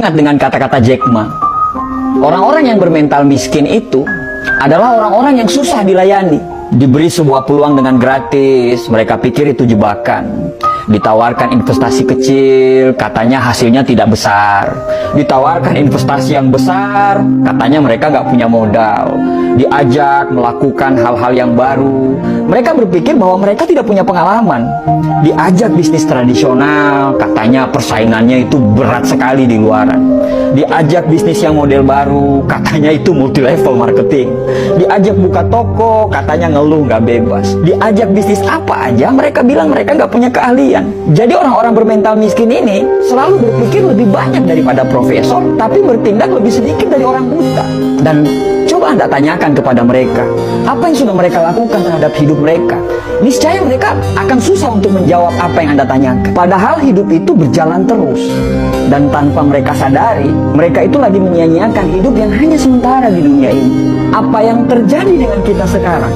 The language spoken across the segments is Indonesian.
teringat dengan kata-kata Jack Ma. Orang-orang yang bermental miskin itu adalah orang-orang yang susah dilayani. Diberi sebuah peluang dengan gratis, mereka pikir itu jebakan. Ditawarkan investasi kecil, katanya hasilnya tidak besar. Ditawarkan investasi yang besar, katanya mereka nggak punya modal. Diajak melakukan hal-hal yang baru, mereka berpikir bahwa mereka tidak punya pengalaman. Diajak bisnis tradisional, katanya persaingannya itu berat sekali di luaran. Diajak bisnis yang model baru, katanya itu multi level marketing. Diajak buka toko, katanya ngeluh nggak bebas. Diajak bisnis apa aja, mereka bilang mereka nggak punya keahlian. Jadi orang-orang bermental miskin ini selalu berpikir lebih banyak daripada profesor, tapi bertindak lebih sedikit dari orang buta. Dan coba Anda tanyakan kepada mereka, apa yang sudah mereka lakukan terhadap hidup mereka? Niscaya mereka akan susah untuk menjawab apa yang Anda tanyakan. Padahal hidup itu berjalan terus. Dan tanpa mereka sadari, mereka itu lagi menyia-nyiakan hidup yang hanya sementara di dunia ini. Apa yang terjadi dengan kita sekarang?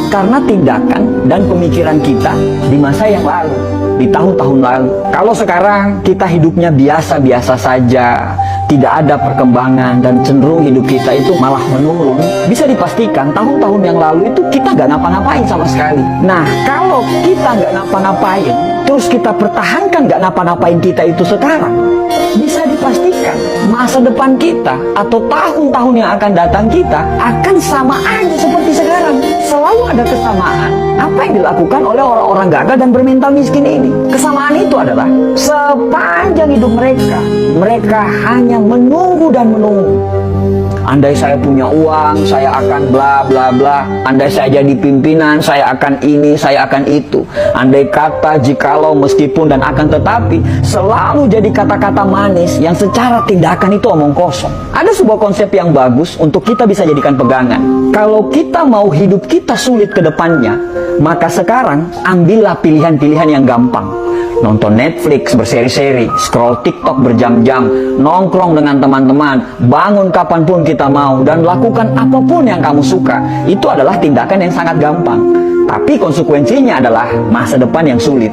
Karena tindakan dan pemikiran kita di masa yang lalu, di tahun-tahun lalu. Kalau sekarang kita hidupnya biasa-biasa saja, tidak ada perkembangan dan cenderung hidup kita itu malah menurun, bisa dipastikan tahun-tahun yang lalu itu kita nggak ngapa-ngapain sama sekali. Nah, kalau kita nggak ngapa-ngapain, terus kita pertahankan nggak ngapa-ngapain kita itu sekarang, bisa dipastikan masa depan kita atau tahun-tahun yang akan datang kita akan sama aja seperti sekarang. Selalu ada kesamaan apa yang dilakukan oleh orang-orang gagal dan bermental miskin ini. Kesamaan itu adalah sepanjang hidup mereka hanya menunggu dan menunggu. Andai saya punya uang, saya akan bla bla bla. Andai saya jadi pimpinan, saya akan ini, saya akan itu. Andai kata, jikalau, meskipun, dan akan tetapi, selalu jadi kata-kata manis yang secara tindakan itu omong kosong. Ada sebuah konsep yang bagus untuk kita bisa jadikan pegangan. Kalau kita mau hidup kita sulit ke depannya, maka sekarang ambillah pilihan-pilihan yang gampang. Nonton Netflix berseri-seri, scroll TikTok berjam-jam, nongkrong dengan teman-teman, bangun kapanpun kita mau, dan lakukan apapun yang kamu suka. Itu adalah tindakan yang sangat gampang. Tapi konsekuensinya adalah masa depan yang sulit.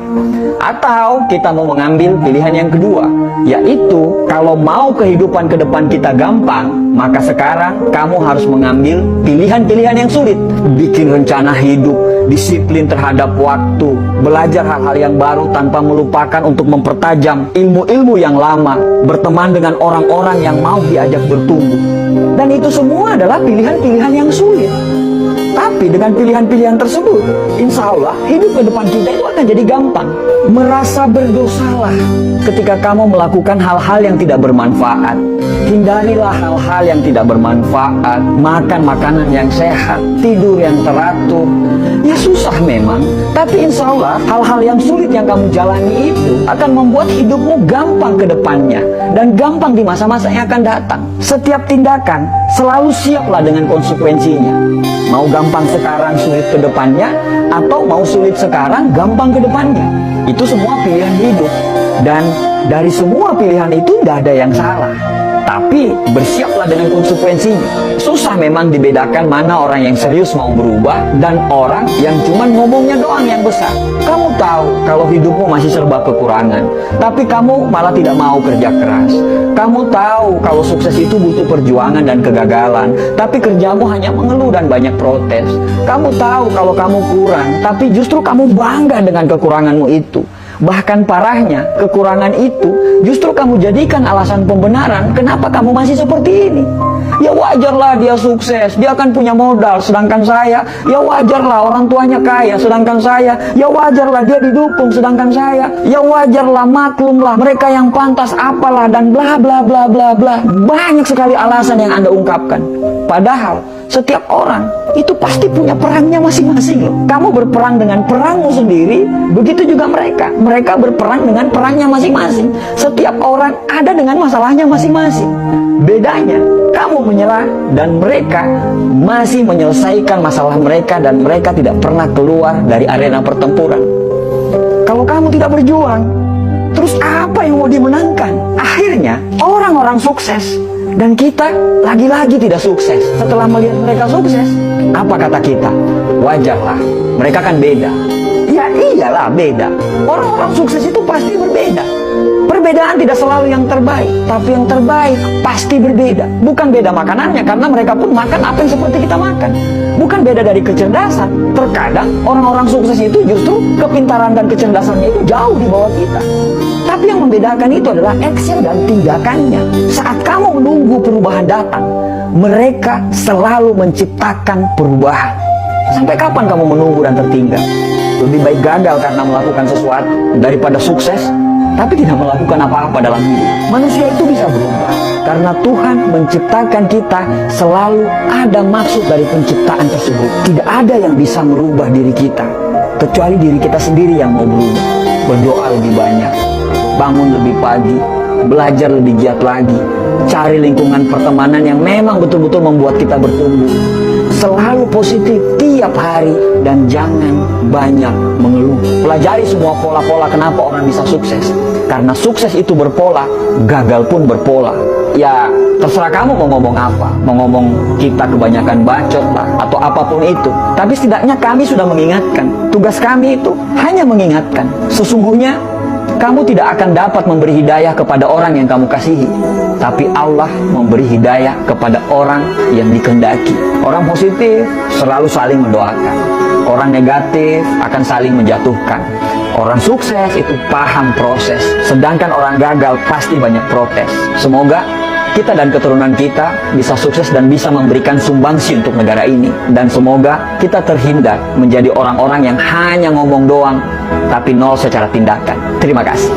Atau kita mau mengambil pilihan yang kedua, yaitu kalau mau kehidupan ke depan kita gampang, maka sekarang kamu harus mengambil pilihan-pilihan yang sulit. Bikin rencana hidup, disiplin terhadap waktu, belajar hal-hal yang baru tanpa melupakan untuk mempertajam ilmu-ilmu yang lama, berteman dengan orang-orang yang mau diajak bertumbuh. Dan itu semua adalah pilihan-pilihan yang sulit. Tapi dengan pilihan-pilihan tersebut, insya Allah hidup ke depan kita itu akan jadi gampang. Merasa berdosalah ketika kamu melakukan hal-hal yang tidak bermanfaat. Hindarilah hal-hal yang tidak bermanfaat. Makan makanan yang sehat, tidur yang teratur. Ya susah memang, tapi insya Allah hal-hal yang sulit yang kamu jalani itu akan membuat hidupmu gampang ke depannya. Dan gampang di masa-masa yang akan datang. Setiap tindakan selalu siaplah dengan konsekuensinya. Mau gampang sekarang, sulit ke depannya, atau mau sulit sekarang, gampang ke depannya. Itu semua pilihan hidup. Dan dari semua pilihan itu tidak ada yang salah. Tapi bersiaplah dengan konsekuensinya. Susah memang dibedakan mana orang yang serius mau berubah dan orang yang cuma ngomongnya doang yang besar. Kamu tahu kalau hidupmu masih serba kekurangan, tapi kamu malah tidak mau kerja keras. Kamu tahu kalau sukses itu butuh perjuangan dan kegagalan, tapi kerjamu hanya mengeluh dan banyak protes. Kamu tahu kalau kamu kurang, tapi justru kamu bangga dengan kekuranganmu itu. Bahkan parahnya, kekurangan itu justru kamu jadikan alasan pembenaran kenapa kamu masih seperti ini. Ya wajarlah dia sukses, dia akan punya modal, sedangkan saya, ya wajarlah orang tuanya kaya, sedangkan saya, ya wajarlah dia didukung, sedangkan saya, ya wajarlah, maklumlah, mereka yang pantas apalah, dan bla bla bla bla bla. Banyak sekali alasan yang Anda ungkapkan. Padahal setiap orang itu pasti punya perangnya masing-masing loh. Kamu berperang dengan perangmu sendiri, begitu juga mereka. Mereka berperang dengan perangnya masing-masing. Setiap orang ada dengan masalahnya masing-masing. Bedanya, kamu menyerah dan mereka masih menyelesaikan masalah mereka dan mereka tidak pernah keluar dari arena pertempuran. Kalau kamu tidak berjuang, terus apa yang mau dimenangkan? Akhirnya, orang-orang sukses dan kita lagi-lagi tidak sukses. Setelah melihat mereka sukses, apa kata kita? Wajarlah, mereka kan beda. Ya iyalah beda. Orang-orang sukses itu pasti berbeda. Perbedaan tidak selalu yang terbaik, tapi yang terbaik pasti berbeda. Bukan beda makanannya, karena mereka pun makan apa yang seperti kita makan. Bukan beda dari kecerdasan. Terkadang orang-orang sukses itu justru kepintaran dan kecerdasannya itu jauh di bawah kita. Tapi yang membedakan itu adalah action dan tindakannya. Saat kamu menunggu perubahan datang, mereka selalu menciptakan perubahan. Sampai kapan kamu menunggu dan tertinggal? Lebih baik gagal karena melakukan sesuatu daripada sukses tapi tidak melakukan apa-apa dalam hidup. Manusia itu bisa berubah karena Tuhan menciptakan kita, selalu ada maksud dari penciptaan tersebut. Tidak ada yang bisa merubah diri kita kecuali diri kita sendiri yang mau berubah. Berdoa lebih banyak, bangun lebih pagi, belajar lebih giat lagi, cari lingkungan pertemanan yang memang betul-betul membuat kita bertumbuh. Selalu positif tiap hari dan jangan banyak mengeluh. Pelajari semua pola-pola kenapa orang bisa sukses. Karena sukses itu berpola, gagal pun berpola. Ya terserah kamu mau ngomong apa, mau ngomong kita kebanyakan bacot lah atau apapun itu. Tapi setidaknya kami sudah mengingatkan. Tugas kami itu hanya mengingatkan. Sesungguhnya kamu tidak akan dapat memberi hidayah kepada orang yang kamu kasihi, tapi Allah memberi hidayah kepada orang yang dikehendaki. Orang positif selalu saling mendoakan, orang negatif akan saling menjatuhkan. Orang sukses itu paham proses, sedangkan orang gagal pasti banyak protes. Semoga kita dan keturunan kita bisa sukses dan bisa memberikan sumbangsi untuk negara ini. Dan semoga kita terhindar menjadi orang-orang yang hanya ngomong doang, tapi nol secara tindakan. Terima kasih.